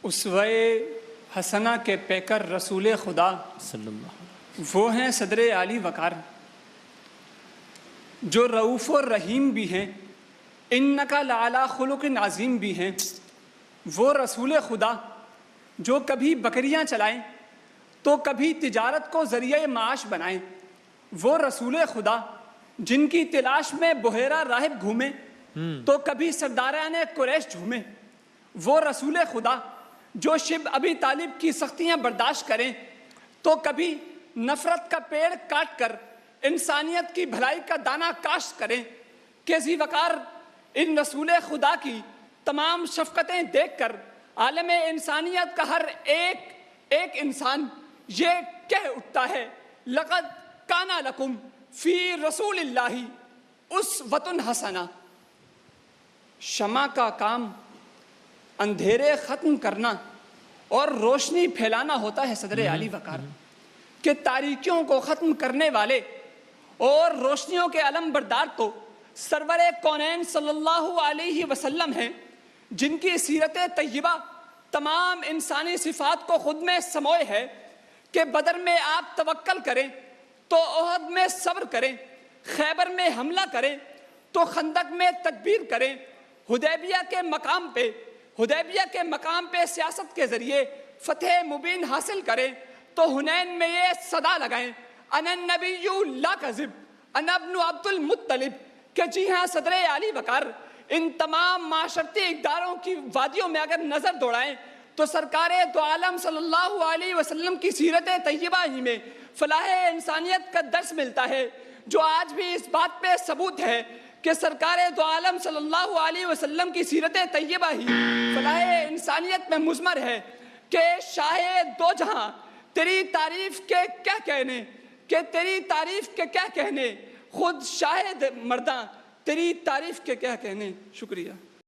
اسوہ حسنہ کے پیکر رسول خدا صلی اللہ علیہ وہ ہیں صدر عالی وقار، جو رؤوف و رحیم بھی ہیں، انکا لعلی خلق عظیم بھی ہیں۔ وہ رسول خدا جو کبھی بکریاں چلائیں تو کبھی تجارت کو ذریعہ معاش بنائیں۔ وہ رسول خدا جن کی تلاش میں بحیرہ راہب گھومیں تو کبھی سرداران قریش جھومیں۔ وہ رسول خدا جو شب ابی طالب کی سختیاں برداشت کریں تو کبھی نفرت کا پیڑ کاٹ کر انسانیت کی بھلائی کا دانہ کاشت کریں۔ کہ ذی وقار ان رسول خدا کی تمام شفقتیں دیکھ کر عالم انسانیت کا ہر ایک انسان یہ کہہ اٹھتا ہے، لقد کان لکم فی رسول اللہ اسوۃ حسنہ۔ شمع کا کام اندھیرے ختم کرنا اور روشنی پھیلانا ہوتا ہے صدر عالی وقار، کہ تاریکیوں کو ختم کرنے والے اور روشنیوں کے علم بردار تو سرور کونین صلی اللہ علیہ وسلم ہیں، جن کی سیرت طیبہ تمام انسانی صفات کو خود میں سموئے ہے۔ کہ بدر میں آپ توکل کریں تو احد میں صبر کریں، خیبر میں حملہ کریں تو خندق میں تکبیر کریں، حدیبیہ کے مقام پہ سیاست کے ذریعے فتح مبین حاصل کریں تو حنین میں یہ صدا لگائیں، انا النبی لا کذب انا ابن عبد المطلب۔ کہ جی ہاں صدر عالی وقار ان تمام معاشرتی اقداروں کی وادیوں میں اگر نظر دوڑائیں تو سرکار دو عالم صلی اللہ علیہ وسلم کی سیرت طیبہ ہی میں فلاح انسانیت کا درس ملتا ہے، جو آج بھی اس بات پہ ثبوت ہے کہ سرکار دو عالم صلی اللہ علیہ وسلم کی سیرت طیبہ ہی فلاح انسانیت میں مضمر ہے۔ کہ شاہ دو جہاں تیری تعریف کے کیا کہنے، کہ تیری تعریف کے کیا کہنے، خود شاہد مرداں تیری تعریف کے کیا کہنے۔ شکریہ۔